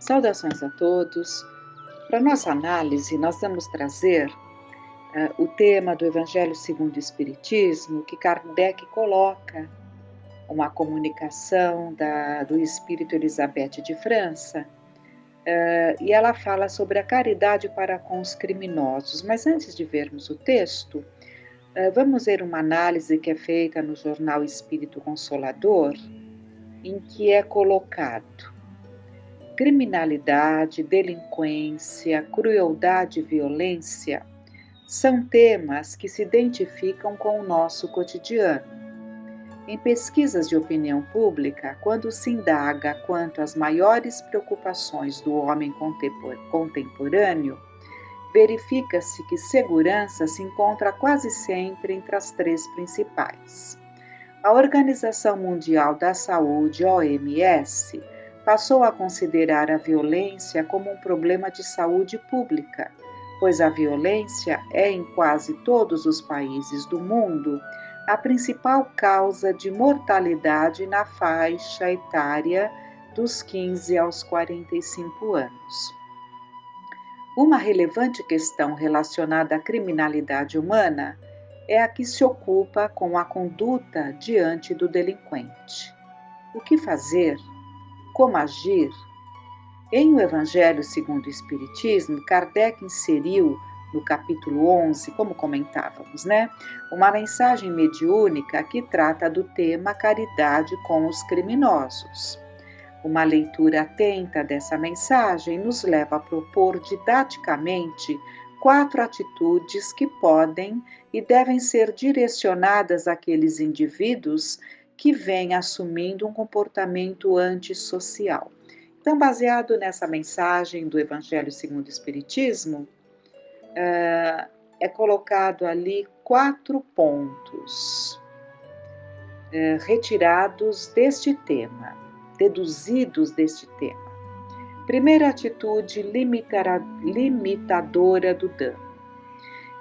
Saudações a todos. Para nossa análise, nós vamos trazer o tema do Evangelho segundo o Espiritismo, que Kardec coloca uma comunicação do Espírito Elizabeth de França, e ela fala sobre a caridade para com os criminosos. Mas antes de vermos o texto, vamos ver uma análise que é feita no jornal Espírito Consolador, em que é colocado: criminalidade, delinquência, crueldade e violência são temas que se identificam com o nosso cotidiano. Em pesquisas de opinião pública, quando se indaga quanto às maiores preocupações do homem contemporâneo, verifica-se que segurança se encontra quase sempre entre as três principais. A Organização Mundial da Saúde, OMS, passou a considerar a violência como um problema de saúde pública, pois a violência é, em quase todos os países do mundo, a principal causa de mortalidade na faixa etária dos 15 aos 45 anos. Uma relevante questão relacionada à criminalidade humana é a que se ocupa com a conduta diante do delinquente. O que fazer? Como agir? Em O Evangelho segundo o Espiritismo, Kardec inseriu no capítulo 11, como comentávamos, uma mensagem mediúnica que trata do tema caridade com os criminosos. Uma leitura atenta dessa mensagem nos leva a propor didaticamente 4 atitudes que podem e devem ser direcionadas àqueles indivíduos que vêm assumindo um comportamento antissocial. Então, baseado nessa mensagem do Evangelho segundo o Espiritismo, é colocado ali 4 pontos retirados deste tema, deduzidos deste tema. Primeira atitude limitadora do dano.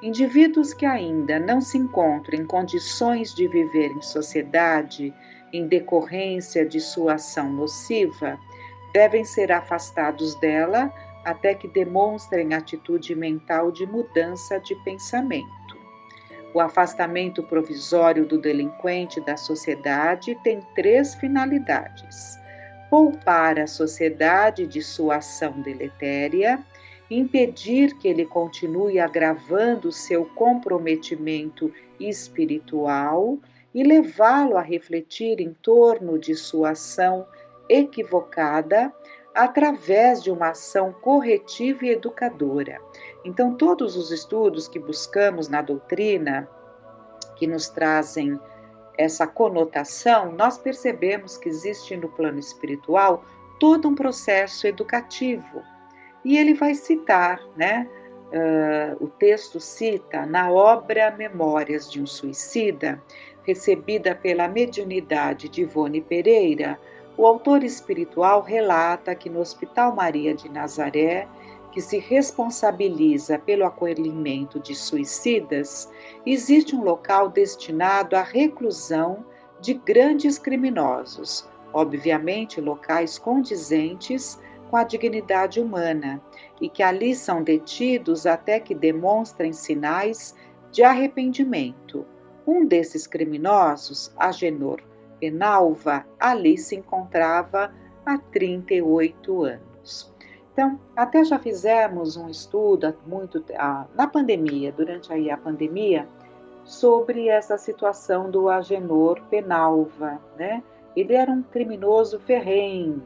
Indivíduos que ainda não se encontram em condições de viver em sociedade em decorrência de sua ação nociva devem ser afastados dela até que demonstrem atitude mental de mudança de pensamento. O afastamento provisório do delinquente da sociedade tem 3 finalidades: poupar a sociedade de sua ação deletéria, impedir que ele continue agravando seu comprometimento espiritual e levá-lo a refletir em torno de sua ação equivocada através de uma ação corretiva e educadora. Então, todos os estudos que buscamos na doutrina, que nos trazem essa conotação, nós percebemos que existe no plano espiritual todo um processo educativo. E ele vai citar, o texto cita, na obra Memórias de um Suicida, recebida pela mediunidade de Ivone Pereira, o autor espiritual relata que no Hospital Maria de Nazaré, que se responsabiliza pelo acolhimento de suicidas, existe um local destinado à reclusão de grandes criminosos, obviamente locais condizentes com a dignidade humana, e que ali são detidos até que demonstrem sinais de arrependimento. Um desses criminosos, Agenor Penalva, ali se encontrava há 38 anos. Então, até já fizemos um estudo na pandemia, durante a pandemia, sobre essa situação do Agenor Penalva, Ele era um criminoso ferrenho.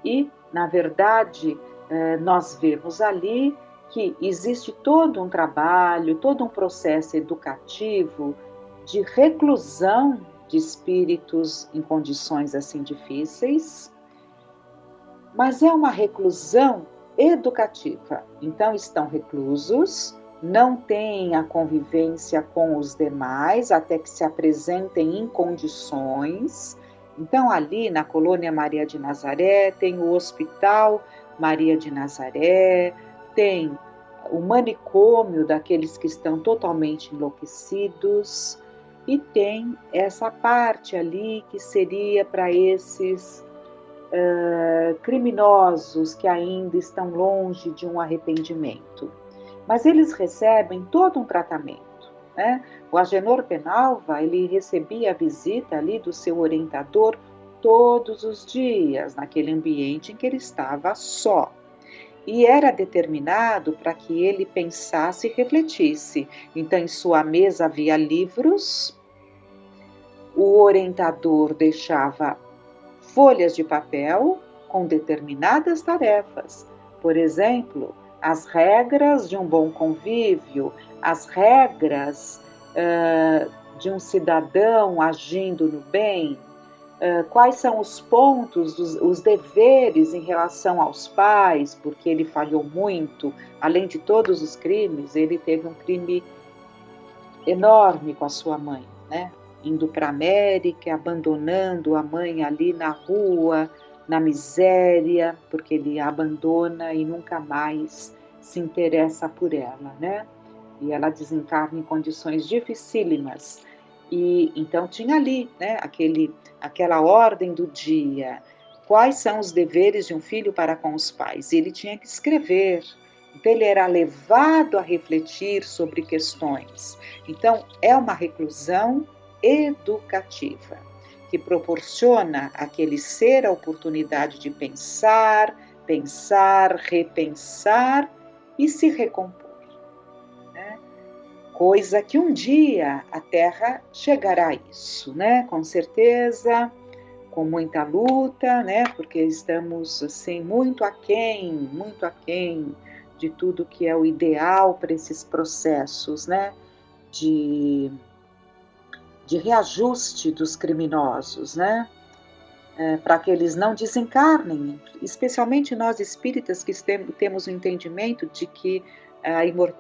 E, na verdade, nós vemos ali que existe todo um trabalho, todo um processo educativo de reclusão de espíritos em condições assim difíceis, mas é uma reclusão educativa. Então, estão reclusos, não têm a convivência com os demais até que se apresentem em condições. Então, ali na Colônia Maria de Nazaré, tem o Hospital Maria de Nazaré, tem o manicômio daqueles que estão totalmente enlouquecidos, e tem essa parte ali que seria para esses criminosos que ainda estão longe de um arrependimento. Mas eles recebem todo um tratamento, né? O Agenor Penalva, ele recebia a visita ali do seu orientador todos os dias, naquele ambiente em que ele estava só. E era determinado para que ele pensasse e refletisse. Então, em sua mesa havia livros, o orientador deixava folhas de papel com determinadas tarefas. Por exemplo, as regras de um bom convívio, as regras de um cidadão agindo no bem, quais são os pontos, os deveres em relação aos pais, porque ele falhou muito, além de todos os crimes, ele teve um crime enorme com a sua mãe, né? Indo para a América, abandonando a mãe ali na rua, na miséria, porque ele a abandona e nunca mais se interessa por ela, né? E ela desencarna em condições dificílimas. E então tinha ali, né, aquela ordem do dia. Quais são os deveres de um filho para com os pais? E ele tinha que escrever. Então ele era levado a refletir sobre questões. Então é uma reclusão educativa que proporciona àquele ser a oportunidade de pensar, pensar, repensar e se recompor. Coisa que um dia a Terra chegará a isso, né? Com certeza, com muita luta, né? Porque estamos assim muito aquém de tudo que é o ideal para esses processos, né? De reajuste dos criminosos, né? Para que eles não desencarnem, especialmente nós espíritas que temos o entendimento de que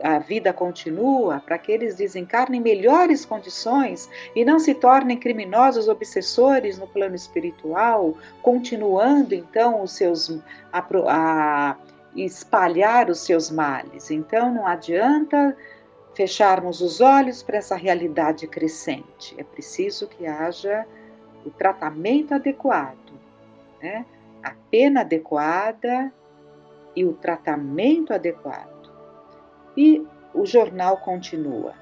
a vida continua, para que eles desencarnem em melhores condições e não se tornem criminosos obsessores no plano espiritual, continuando então a espalhar os seus males. Então não adianta fecharmos os olhos para essa realidade crescente, é preciso que haja o tratamento adequado, né? A pena adequada e o tratamento adequado. E o jornal continua.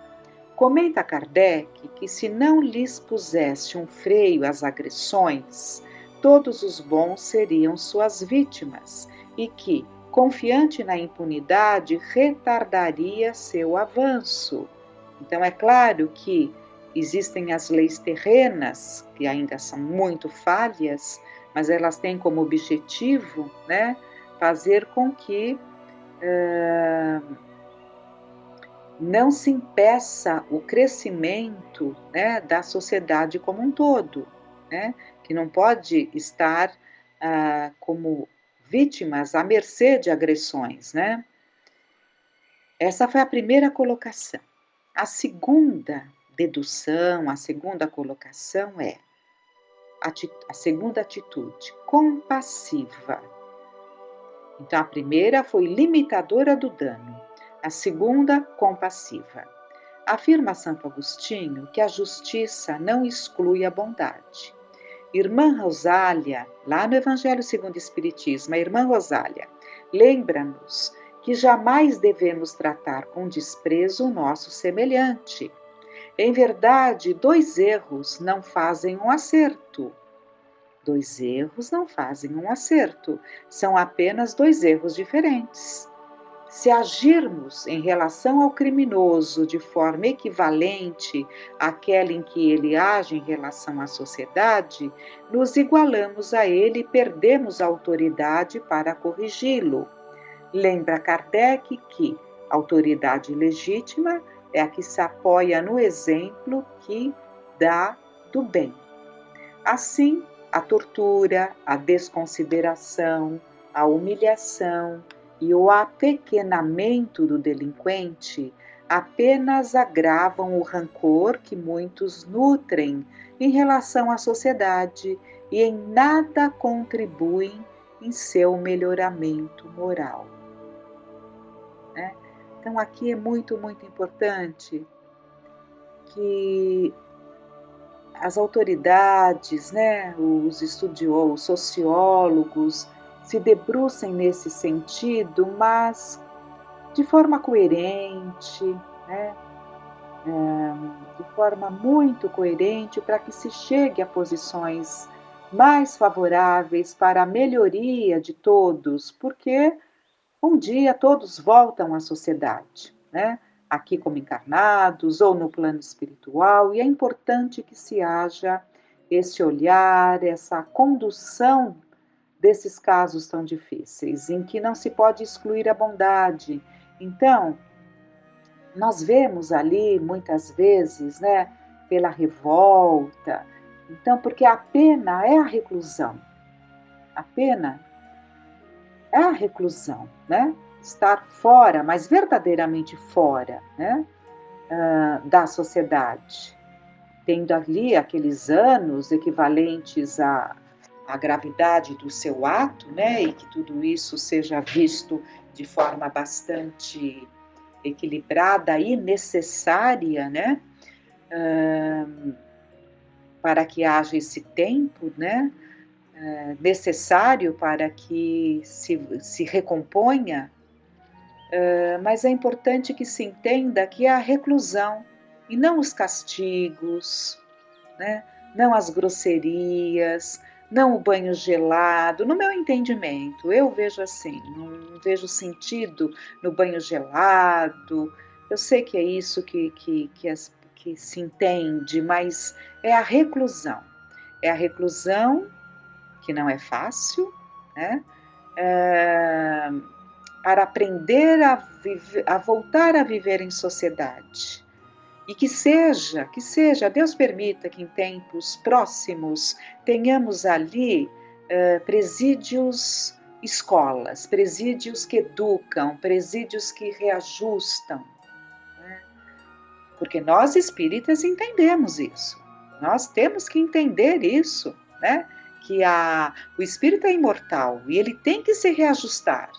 Comenta Kardec que se não lhes pusesse um freio às agressões, todos os bons seriam suas vítimas e que, confiante na impunidade, retardaria seu avanço. Então é claro que existem as leis terrenas, que ainda são muito falhas, mas elas têm como objetivo, né, fazer com que não se impeça o crescimento, né, da sociedade como um todo, né, que não pode estar como vítimas à mercê de agressões, né? Essa foi a primeira colocação. A segunda dedução, a segunda colocação é a segunda atitude, compassiva. Então, a primeira foi limitadora do dano, a segunda, compassiva. Afirma Santo Agostinho que a justiça não exclui a bondade. Irmã Rosália, lá no Evangelho segundo o Espiritismo, a irmã Rosália, lembra-nos que jamais devemos tratar com desprezo o nosso semelhante. Em verdade, 2 erros não fazem um acerto. 2 erros não fazem um acerto, são apenas 2 erros diferentes. Se agirmos em relação ao criminoso de forma equivalente àquela em que ele age em relação à sociedade, nos igualamos a ele e perdemos a autoridade para corrigi-lo. Lembra Kardec que a autoridade legítima é a que se apoia no exemplo que dá do bem. Assim, a tortura, a desconsideração, a humilhação e o apequenamento do delinquente apenas agravam o rancor que muitos nutrem em relação à sociedade e em nada contribuem em seu melhoramento moral. Né? Então, aqui é muito, muito importante que as autoridades, né, os estudiosos, os sociólogos, se debrucem nesse sentido, mas de forma coerente, né, de forma muito coerente, para que se chegue a posições mais favoráveis para a melhoria de todos, porque um dia todos voltam à sociedade, né? Aqui como encarnados ou no plano espiritual, e é importante que se haja esse olhar, essa condução desses casos tão difíceis, em que não se pode excluir a bondade. Então, nós vemos ali muitas vezes, né, pela revolta. Então, porque a pena é a reclusão. A pena é a reclusão, né? Estar fora, mas verdadeiramente fora, né, da sociedade, tendo ali aqueles anos equivalentes à gravidade do seu ato, né, e que tudo isso seja visto de forma bastante equilibrada e necessária, né, para que haja esse tempo, né, necessário para que se recomponha, mas é importante que se entenda que é a reclusão e não os castigos, né, não as grosserias, não o banho gelado, no meu entendimento, eu vejo assim, não vejo sentido no banho gelado. Eu sei que é isso que se entende, mas é a reclusão. É a reclusão, que não é fácil, né? É, para aprender a voltar a viver em sociedade. E que seja, Deus permita que em tempos próximos tenhamos ali presídios escolas, presídios que educam, presídios que reajustam, né? Porque nós espíritas entendemos isso, nós temos que entender isso, né? Que o espírito é imortal e ele tem que se reajustar.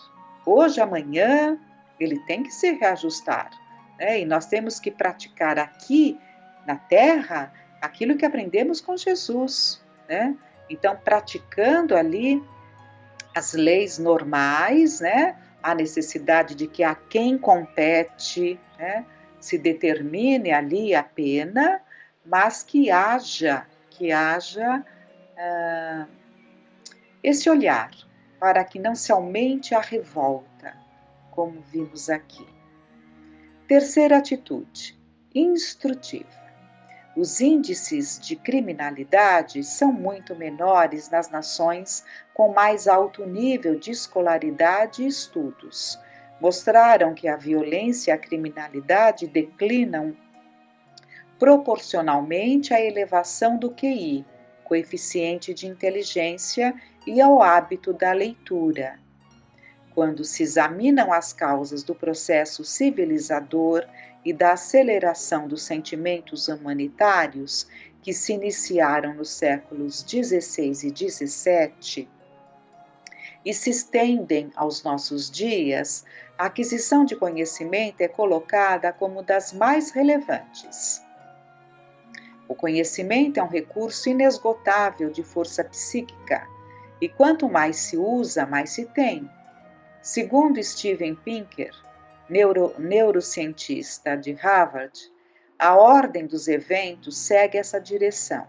Hoje, amanhã, ele tem que se reajustar, né? E nós temos que praticar aqui na Terra aquilo que aprendemos com Jesus, né? Então, praticando ali as leis normais, né? A necessidade de que a quem compete, né, se determine ali a pena, mas que haja esse olhar para que não se aumente a revolta, como vimos aqui. Terceira atitude, instrutiva. Os índices de criminalidade são muito menores nas nações com mais alto nível de escolaridade e estudos. Mostraram que a violência e a criminalidade declinam proporcionalmente à elevação do QI, coeficiente de inteligência, e ao hábito da leitura. Quando se examinam as causas do processo civilizador e da aceleração dos sentimentos humanitários que se iniciaram nos séculos XVI e XVII e se estendem aos nossos dias, a aquisição de conhecimento é colocada como das mais relevantes. O conhecimento é um recurso inesgotável de força psíquica, e quanto mais se usa, mais se tem. Segundo Steven Pinker, neurocientista de Harvard, a ordem dos eventos segue essa direção: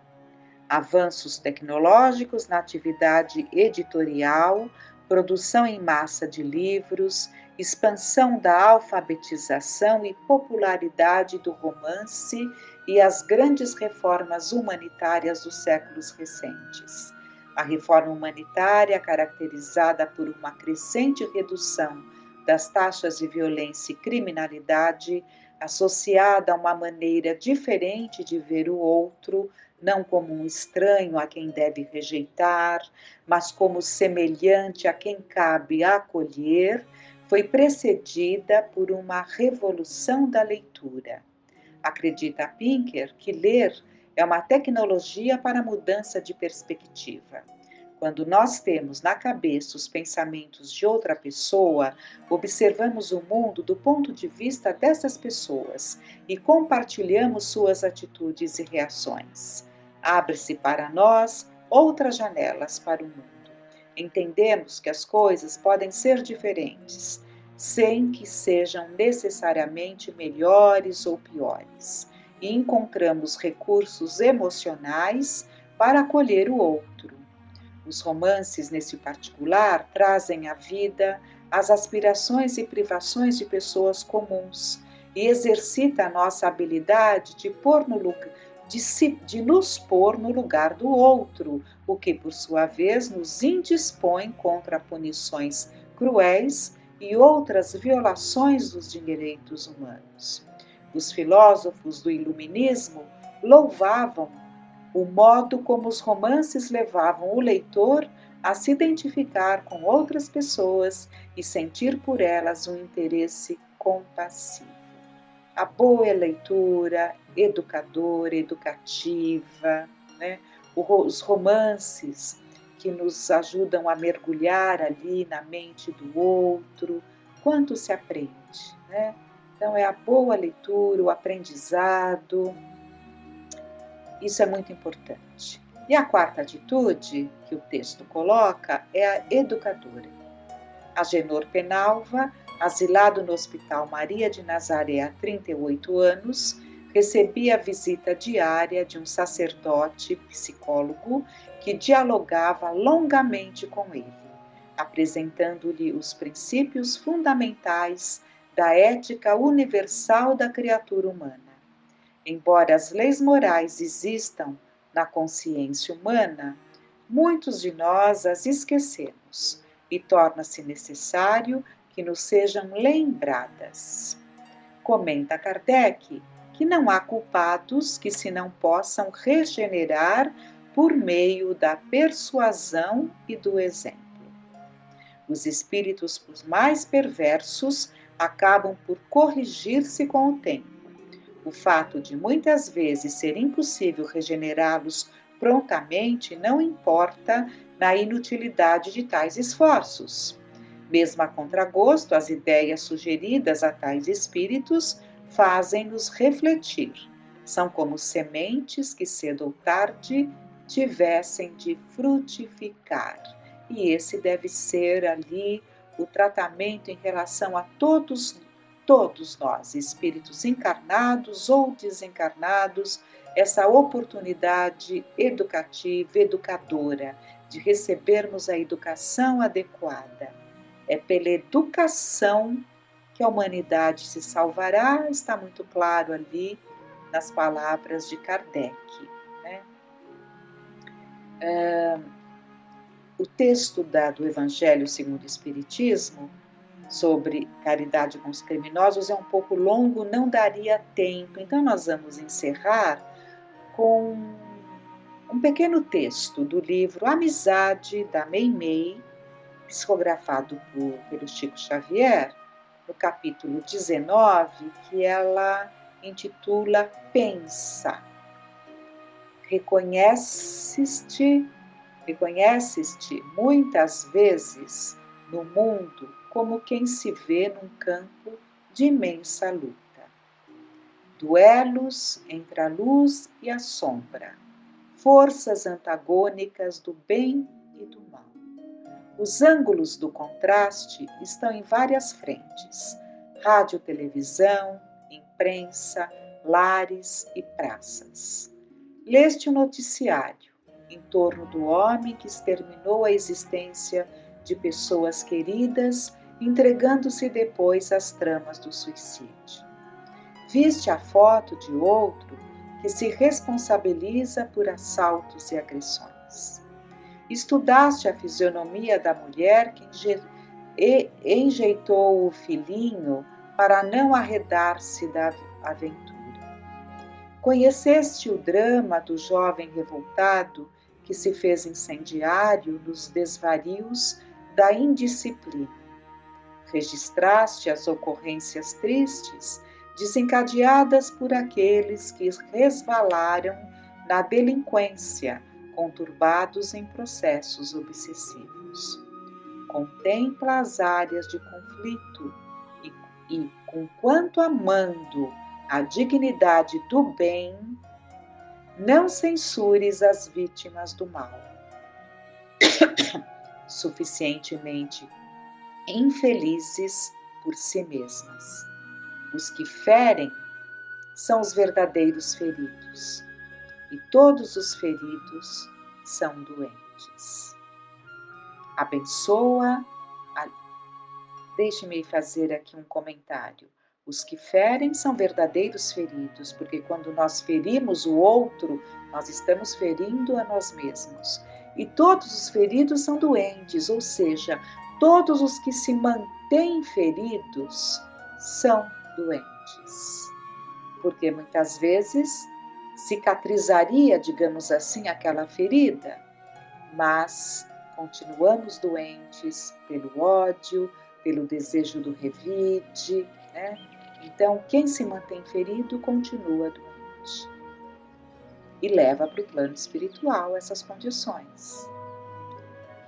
avanços tecnológicos na atividade editorial, produção em massa de livros, expansão da alfabetização e popularidade do romance e as grandes reformas humanitárias dos séculos recentes. A reforma humanitária, caracterizada por uma crescente redução das taxas de violência e criminalidade, associada a uma maneira diferente de ver o outro, não como um estranho a quem deve rejeitar, mas como semelhante a quem cabe acolher, foi precedida por uma revolução da leitura. Acredita Pinker que ler é uma tecnologia para a mudança de perspectiva. Quando nós temos na cabeça os pensamentos de outra pessoa, observamos o mundo do ponto de vista dessas pessoas e compartilhamos suas atitudes e reações. Abre-se para nós outras janelas para o mundo. Entendemos que as coisas podem ser diferentes, sem que sejam necessariamente melhores ou piores, e encontramos recursos emocionais para acolher o outro. Os romances, nesse particular, trazem à vida as aspirações e privações de pessoas comuns e exercita a nossa habilidade de nos pôr no lugar do outro, o que, por sua vez, nos indispõe contra punições cruéis e outras violações dos direitos humanos. Os filósofos do Iluminismo louvavam o modo como os romances levavam o leitor a se identificar com outras pessoas e sentir por elas um interesse compassivo. A boa leitura, educadora, educativa, né? Os romances que nos ajudam a mergulhar ali na mente do outro, quanto se aprende, né? Então é a boa leitura, o aprendizado, isso é muito importante. E a quarta atitude que o texto coloca é a educadora. Agenor Penalva, asilado no Hospital Maria de Nazaré há 38 anos, recebia a visita diária de um sacerdote psicólogo que dialogava longamente com ele, apresentando-lhe os princípios fundamentais da ética universal da criatura humana. Embora as leis morais existam na consciência humana, muitos de nós as esquecemos e torna-se necessário que nos sejam lembradas. Comenta Kardec que não há culpados que se não possam regenerar por meio da persuasão e do exemplo. Os espíritos mais perversos acabam por corrigir-se com o tempo. O fato de muitas vezes ser impossível regenerá-los prontamente não importa na inutilidade de tais esforços. Mesmo a contragosto, as ideias sugeridas a tais espíritos fazem-nos refletir. São como sementes que cedo ou tarde tivessem de frutificar. E esse deve ser ali o tratamento em relação a todos nós, espíritos encarnados ou desencarnados, essa oportunidade educativa, educadora, de recebermos a educação adequada. É pela educação que a humanidade se salvará, está muito claro ali nas palavras de Kardec, né? O texto do Evangelho segundo o Espiritismo sobre caridade com os criminosos é um pouco longo, não daria tempo. Então nós vamos encerrar com um pequeno texto do livro Amizade, da Meimei, psicografado pelo Chico Xavier, no capítulo 19, que ela intitula Pensa. Reconheces-te muitas vezes no mundo como quem se vê num campo de imensa luta. Duelos entre a luz e a sombra, forças antagônicas do bem e do mal. Os ângulos do contraste estão em várias frentes: rádio, televisão, imprensa, lares e praças. Leste o noticiário em torno do homem que exterminou a existência de pessoas queridas, entregando-se depois às tramas do suicídio. Viste a foto de outro que se responsabiliza por assaltos e agressões. Estudaste a fisionomia da mulher que enjeitou o filhinho para não arredar-se da aventura. Conheceste o drama do jovem revoltado que se fez incendiário nos desvarios da indisciplina. Registraste as ocorrências tristes desencadeadas por aqueles que resvalaram na delinquência, conturbados em processos obsessivos. Contempla as áreas de conflito e conquanto amando a dignidade do bem, Não censures as vítimas do mal, suficientemente infelizes por si mesmas. Os que ferem são os verdadeiros feridos, e todos os feridos são doentes. Abençoa. Deixe-me fazer aqui um comentário. Os que ferem são verdadeiros feridos, porque quando nós ferimos o outro, nós estamos ferindo a nós mesmos. E todos os feridos são doentes, ou seja, todos os que se mantêm feridos são doentes. Porque muitas vezes cicatrizaria, digamos assim, aquela ferida, mas continuamos doentes pelo ódio, pelo desejo do revide, né? Então, quem se mantém ferido continua doente e leva para o plano espiritual essas condições.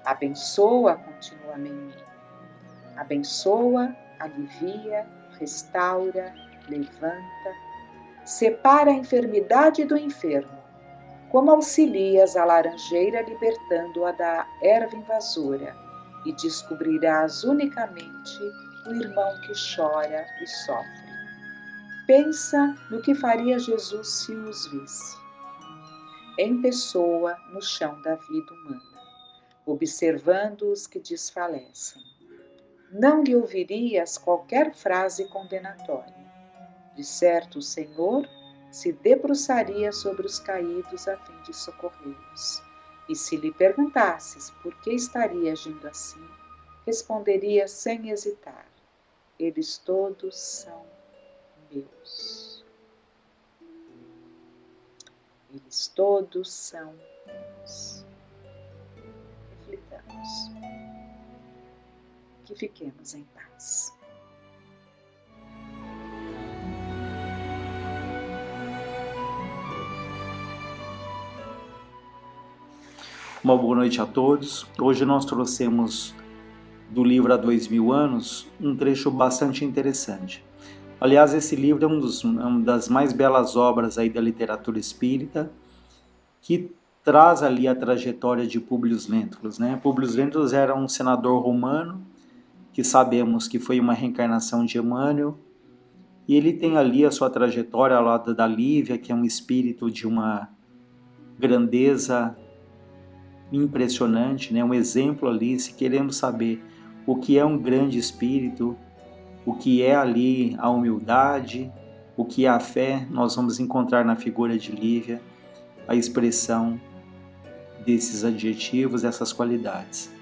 Abençoa continuamente. Abençoa, alivia, restaura, levanta, separa a enfermidade do enfermo, como auxilias a laranjeira libertando-a da erva invasora, e descobrirás unicamente o irmão que chora e sofre. Pensa no que faria Jesus se os visse. Em pessoa, no chão da vida humana, observando os que desfalecem. Não lhe ouvirias qualquer frase condenatória. De certo, o Senhor se debruçaria sobre os caídos a fim de socorrê-los. E se lhe perguntasses por que estaria agindo assim, responderia sem hesitar: eles todos são meus. Eles todos são meus. Reflitamos. Que fiquemos em paz. Uma boa noite a todos. Hoje nós trouxemos do livro Há 2000 anos um trecho bastante interessante. Aliás, esse livro é uma das mais belas obras aí da literatura espírita, que traz ali a trajetória de Públio Lentulus, né? Públio Lentulus era um senador romano, que sabemos que foi uma reencarnação de Emmanuel, e ele tem ali a sua trajetória ao lado da Lívia, que é um espírito de uma grandeza impressionante, né? Um exemplo ali, se queremos saber o que é um grande espírito, o que é ali a humildade, o que é a fé, nós vamos encontrar na figura de Lívia a expressão desses adjetivos, dessas qualidades.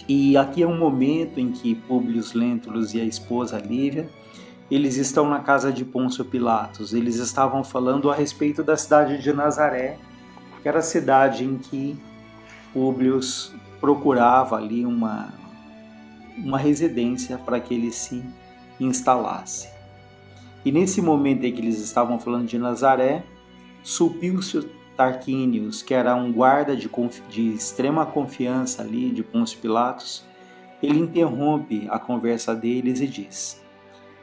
E aqui é um momento em que Públio Lentulus e a esposa Lívia, eles estão na casa de Pôncio Pilatos, eles estavam falando a respeito da cidade de Nazaré, que era a cidade em que Públio procurava ali uma residência para que ele se instalasse. E nesse momento em que eles estavam falando de Nazaré, Sulpício Tarquínios, que era um guarda de extrema confiança ali de Pôncio Pilatos, ele interrompe a conversa deles e diz: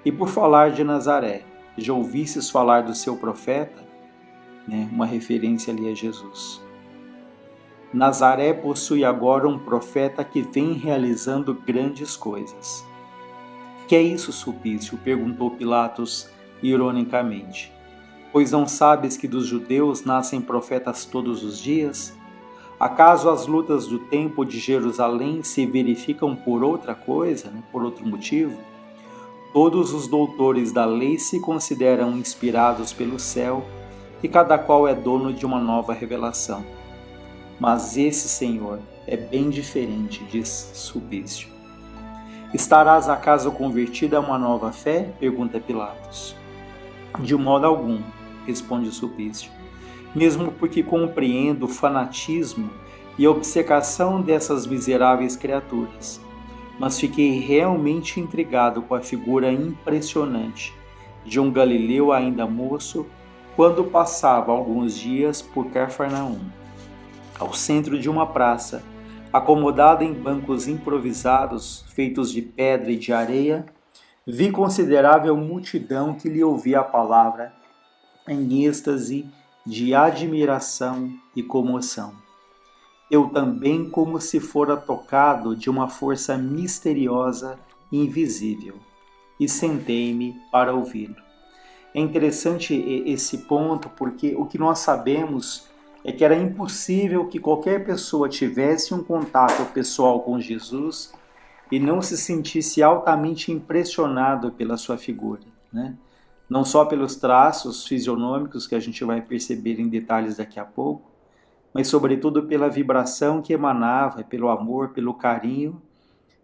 "E por falar de Nazaré, já ouvistes falar do seu profeta?" Né? Uma referência ali a Jesus. Nazaré possui agora um profeta que vem realizando grandes coisas. "Que é isso, Sulpício?" perguntou Pilatos ironicamente. "Pois não sabes que dos judeus nascem profetas todos os dias? Acaso as lutas do templo de Jerusalém se verificam por outra coisa, né? Por outro motivo? Todos os doutores da lei se consideram inspirados pelo céu e cada qual é dono de uma nova revelação. Mas esse Senhor é bem diferente", diz Sulpício. "Estarás acaso convertido a uma nova fé?" pergunta Pilatos. "De modo algum", responde Sulpício, "mesmo porque compreendo o fanatismo e a obcecação dessas miseráveis criaturas, mas fiquei realmente intrigado com a figura impressionante de um galileu ainda moço quando passava alguns dias por Cafarnaum. Ao centro de uma praça, acomodada em bancos improvisados, feitos de pedra e de areia, vi considerável multidão que lhe ouvia a palavra em êxtase de admiração e comoção. Eu também, como se fora tocado de uma força misteriosa e invisível, e sentei-me para ouvi-lo. É interessante esse ponto, porque o que nós sabemos é que era impossível que qualquer pessoa tivesse um contato pessoal com Jesus e não se sentisse altamente impressionado pela sua figura, né? Não só pelos traços fisionômicos que a gente vai perceber em detalhes daqui a pouco, mas sobretudo pela vibração que emanava, pelo amor, pelo carinho,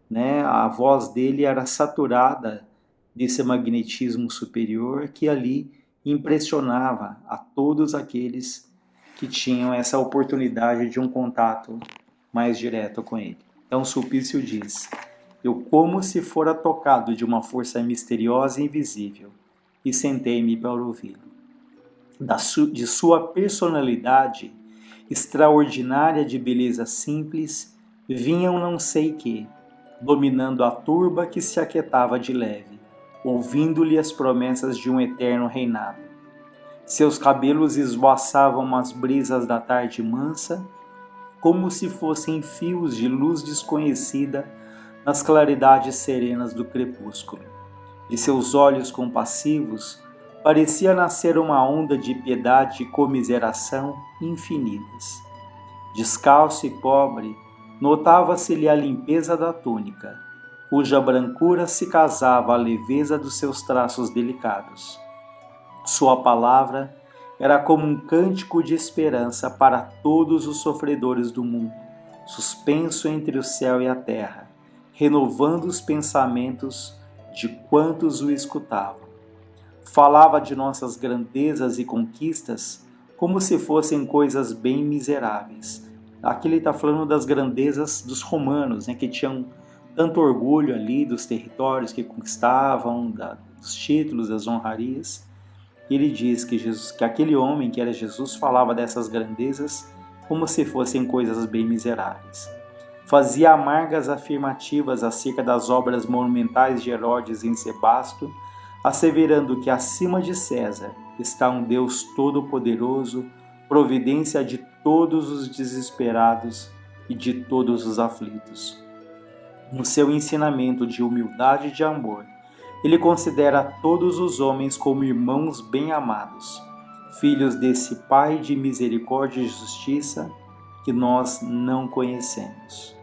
né? A voz dele era saturada desse magnetismo superior que ali impressionava a todos aqueles que tinham essa oportunidade de um contato mais direto com ele. Então Sulpício diz: eu como se fora tocado de uma força misteriosa e invisível, e sentei-me para ouvi-lo. De sua personalidade extraordinária de beleza simples, vinham não sei que, dominando a turba que se aquietava de leve, ouvindo-lhe as promessas de um eterno reinado. Seus cabelos esvoaçavam as brisas da tarde mansa, como se fossem fios de luz desconhecida nas claridades serenas do crepúsculo. De seus olhos compassivos parecia nascer uma onda de piedade e comiseração infinitas. Descalço e pobre, notava-se-lhe a limpeza da túnica, cuja brancura se casava à leveza dos seus traços delicados. Sua palavra era como um cântico de esperança para todos os sofredores do mundo, suspenso entre o céu e a terra, renovando os pensamentos de quantos o escutavam. Falava de nossas grandezas e conquistas como se fossem coisas bem miseráveis. Aqui ele está falando das grandezas dos romanos, né, que tinham tanto orgulho ali dos territórios que conquistavam, dos títulos, das honrarias. E ele diz que aquele homem que era Jesus falava dessas grandezas como se fossem coisas bem miseráveis. Fazia amargas afirmativas acerca das obras monumentais de Herodes em Sebasto, asseverando que acima de César está um Deus todo-poderoso, providência de todos os desesperados e de todos os aflitos. No seu ensinamento de humildade e de amor, ele considera todos os homens como irmãos bem-amados, filhos desse Pai de misericórdia e justiça que nós não conhecemos.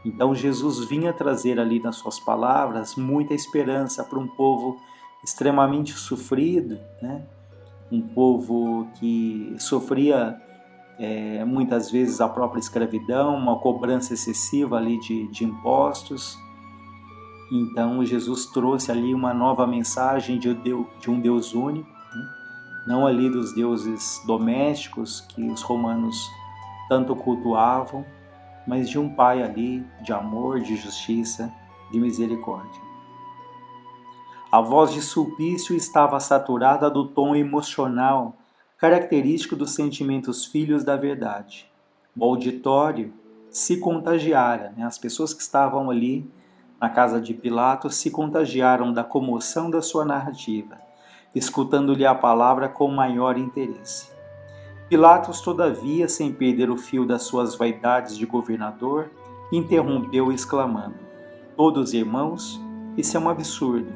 Então Jesus vinha trazer ali nas suas palavras muita esperança para um povo extremamente sofrido, né? Um povo que sofria muitas vezes a própria escravidão, uma cobrança excessiva ali de impostos. Então Jesus trouxe ali uma nova mensagem de um Deus único, né? Não ali dos deuses domésticos que os romanos tanto cultuavam, mas de um Pai ali de amor, de justiça, de misericórdia. A voz de Sulpício estava saturada do tom emocional característico dos sentimentos filhos da verdade. O auditório se contagiara, né? As pessoas que estavam ali na casa de Pilatos se contagiaram da comoção da sua narrativa, escutando-lhe a palavra com maior interesse. Pilatos, todavia, sem perder o fio das suas vaidades de governador, interrompeu exclamando: todos irmãos, isso é um absurdo.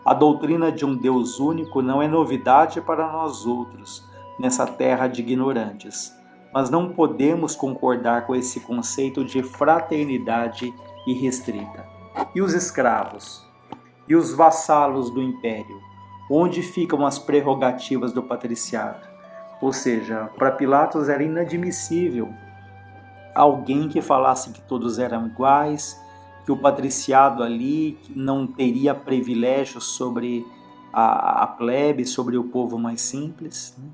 A doutrina de um Deus único não é novidade para nós outros, nessa terra de ignorantes, mas não podemos concordar com esse conceito de fraternidade irrestrita. E os escravos? E os vassalos do império? Onde ficam as prerrogativas do patriciado? Ou seja, para Pilatos era inadmissível alguém que falasse que todos eram iguais, que o patriciado ali não teria privilégios sobre a plebe, sobre o povo mais simples, né?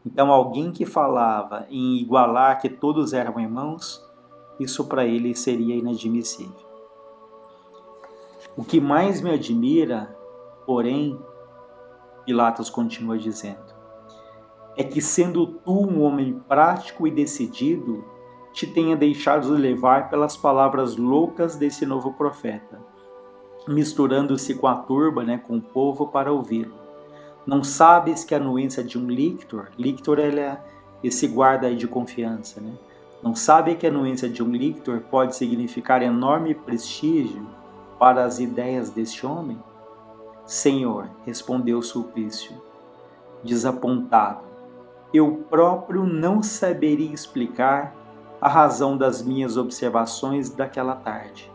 Então alguém que falava em igualar que todos eram irmãos, isso para ele seria inadmissível. O que mais me admira, porém, Pilatos continua dizendo, é que sendo tu um homem prático e decidido, te tenha deixado levar pelas palavras loucas desse novo profeta, misturando-se com a turba, com o povo para ouvi-lo. Não sabes que a anuência de um lictor, lictor ele é esse guarda aí de confiança, né? Não sabe que a anuência de um lictor pode significar enorme prestígio para as ideias deste homem? Senhor, respondeu Sulpício, desapontado, eu próprio não saberia explicar a razão das minhas observações daquela tarde.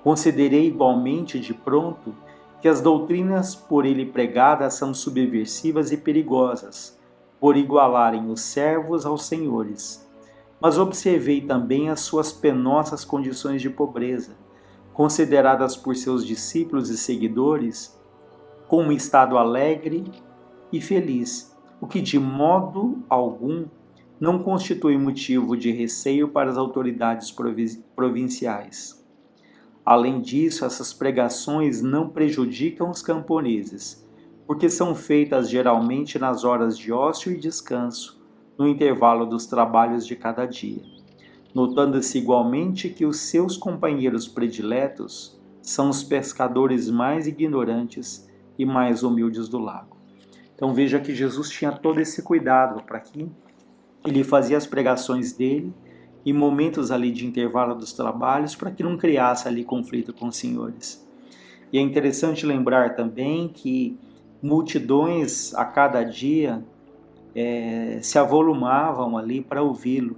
Considerei igualmente de pronto que as doutrinas por ele pregadas são subversivas e perigosas, por igualarem os servos aos senhores. Mas observei também as suas penosas condições de pobreza, consideradas por seus discípulos e seguidores como um estado alegre e feliz, o que de modo algum não constitui motivo de receio para as autoridades provinciais. Além disso, essas pregações não prejudicam os camponeses, porque são feitas geralmente nas horas de ócio e descanso, no intervalo dos trabalhos de cada dia, notando-se igualmente que os seus companheiros prediletos são os pescadores mais ignorantes e mais humildes do lago. Então veja que Jesus tinha todo esse cuidado para que ele fazia as pregações dele em momentos ali de intervalo dos trabalhos para que não criasse ali conflito com os senhores. E é interessante lembrar também que multidões a cada dia se avolumavam ali para ouvi-lo.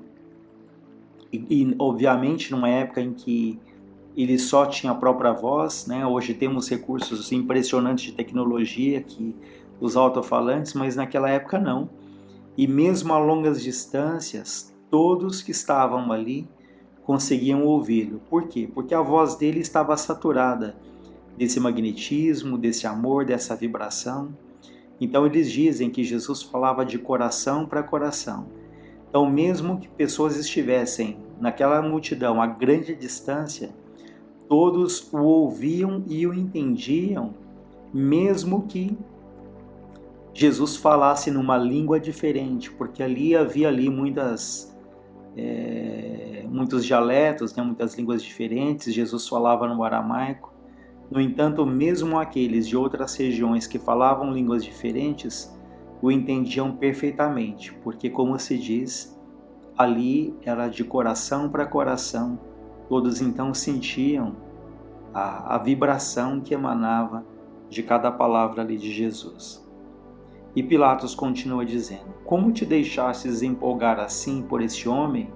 E obviamente numa época em que ele só tinha a própria voz, né? Hoje temos recursos impressionantes de tecnologia, que os alto-falantes, mas naquela época não. E mesmo a longas distâncias, todos que estavam ali conseguiam ouvi-lo. Por quê? Porque a voz dele estava saturada desse magnetismo, desse amor, dessa vibração. Então eles dizem que Jesus falava de coração para coração. Então mesmo que pessoas estivessem naquela multidão a grande distância, todos o ouviam e o entendiam, mesmo que Jesus falasse numa língua diferente, porque havia muitos dialetos, né, muitas línguas diferentes. Jesus falava no aramaico. No entanto, mesmo aqueles de outras regiões que falavam línguas diferentes, o entendiam perfeitamente, porque, como se diz, ali era de coração para coração. Todos então sentiam a vibração que emanava de cada palavra ali de Jesus. E Pilatos continua dizendo: como te deixastes empolgar assim por este homem?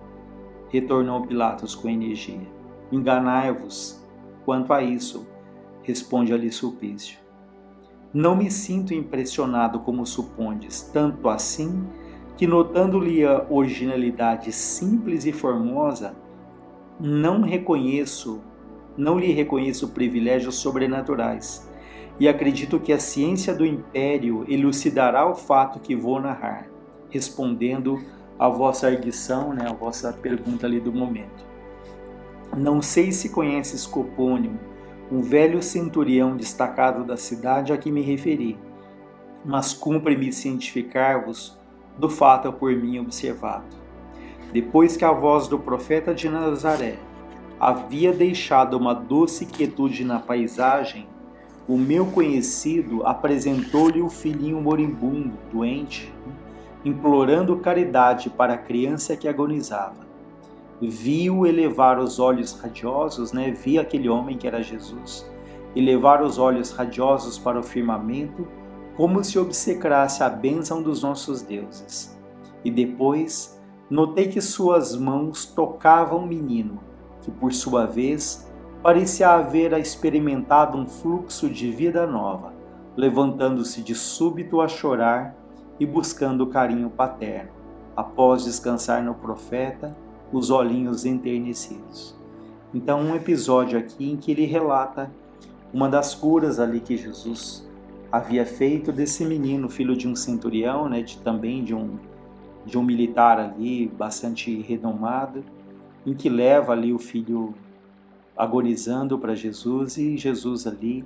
Retornou Pilatos com energia. Enganai-vos quanto a isso, responde-lhe Sulpício. Não me sinto impressionado como supondes, tanto assim que, notando-lhe a originalidade simples e formosa, não lhe reconheço privilégios sobrenaturais, e acredito que a ciência do império elucidará o fato que vou narrar, respondendo à vossa arguição, né, à vossa pergunta ali do momento. Não sei se conheces Copônio, um velho centurião destacado da cidade a que me referi, mas cumpre-me cientificar-vos do fato por mim observado. Depois que a voz do profeta de Nazaré havia deixado uma doce quietude na paisagem, o meu conhecido apresentou-lhe o filhinho moribundo, doente, implorando caridade para a criança que agonizava. Viu elevar os olhos radiosos, vi aquele homem que era Jesus, elevar os olhos radiosos para o firmamento, como se obsecrasse a bênção dos nossos deuses. E depois notei que suas mãos tocavam o menino, que por sua vez parecia haver experimentado um fluxo de vida nova, levantando-se de súbito a chorar e buscando o carinho paterno, após descansar no profeta os olhinhos enternecidos. Então, um episódio aqui em que ele relata uma das curas ali que Jesus havia feito desse menino, filho de um centurião, também de um militar ali bastante renomado, em que leva ali o filho agonizando para Jesus, e Jesus ali,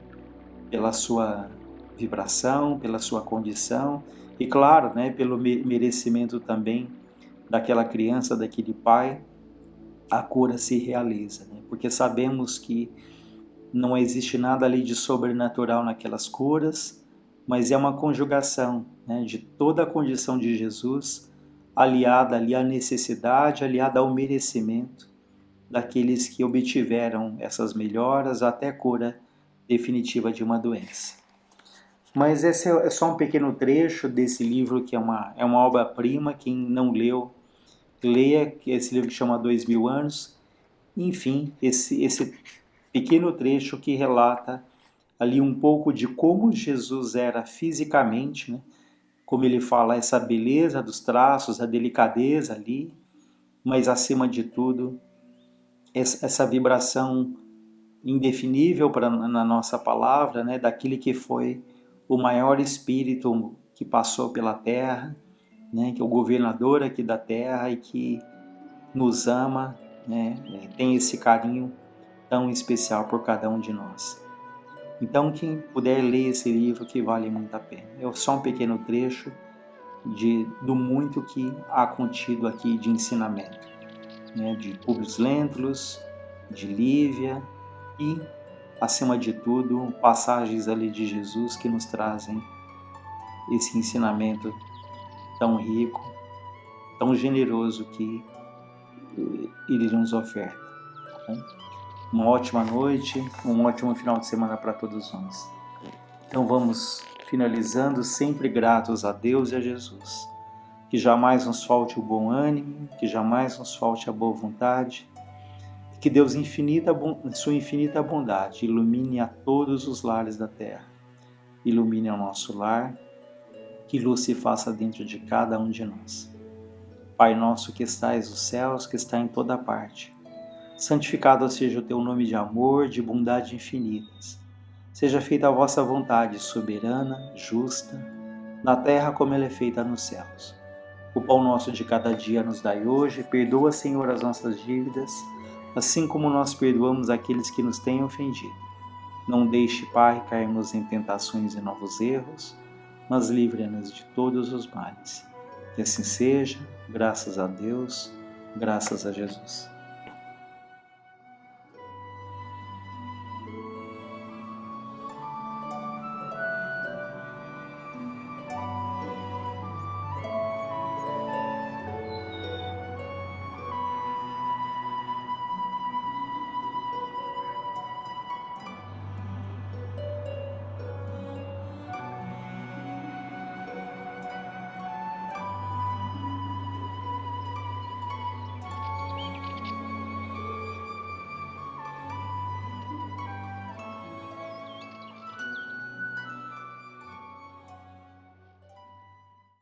pela sua vibração, pela sua condição, e claro, pelo merecimento também daquela criança, daquele pai, a cura se realiza, porque sabemos que não existe nada ali de sobrenatural naquelas curas, mas é uma conjugação, né, de toda a condição de Jesus, aliada ali à necessidade, aliada ao merecimento daqueles que obtiveram essas melhoras até a cura definitiva de uma doença. Mas esse é só um pequeno trecho desse livro que é uma obra-prima. Quem não leu, leia, esse livro que chama 2000 anos. Enfim, esse pequeno trecho que relata ali um pouco de como Jesus era fisicamente, né? Como ele fala, essa beleza dos traços, a delicadeza ali, mas acima de tudo, essa vibração indefinível na nossa palavra, né? Daquele que foi o maior espírito que passou pela terra, né? Que é o governador aqui da terra e que nos ama, né? Tem esse carinho tão especial por cada um de nós. Então, quem puder ler esse livro, que vale muito a pena. É só um pequeno trecho do muito que há contido aqui de ensinamento, né? De Publius Lentulus, de Lívia e, acima de tudo, passagens ali de Jesus que nos trazem esse ensinamento tão rico, tão generoso que ele nos oferta. Tá bom? Uma ótima noite, um ótimo final de semana para todos nós. Então vamos finalizando, sempre gratos a Deus e a Jesus. Que jamais nos falte o bom ânimo, que jamais nos falte a boa vontade. Que Deus, sua infinita bondade, ilumine a todos os lares da terra. Ilumine o nosso lar, que luz se faça dentro de cada um de nós. Pai nosso que estais nos céus, que está em toda parte, santificado seja o teu nome de amor, de bondade infinitas. Seja feita a vossa vontade soberana, justa, na terra como ela é feita nos céus. O pão nosso de cada dia nos dai hoje, perdoa, Senhor, as nossas dívidas, assim como nós perdoamos aqueles que nos têm ofendido. Não deixe, Pai, cairmos em tentações e novos erros, mas livre-nos de todos os males. Que assim seja, graças a Deus, graças a Jesus.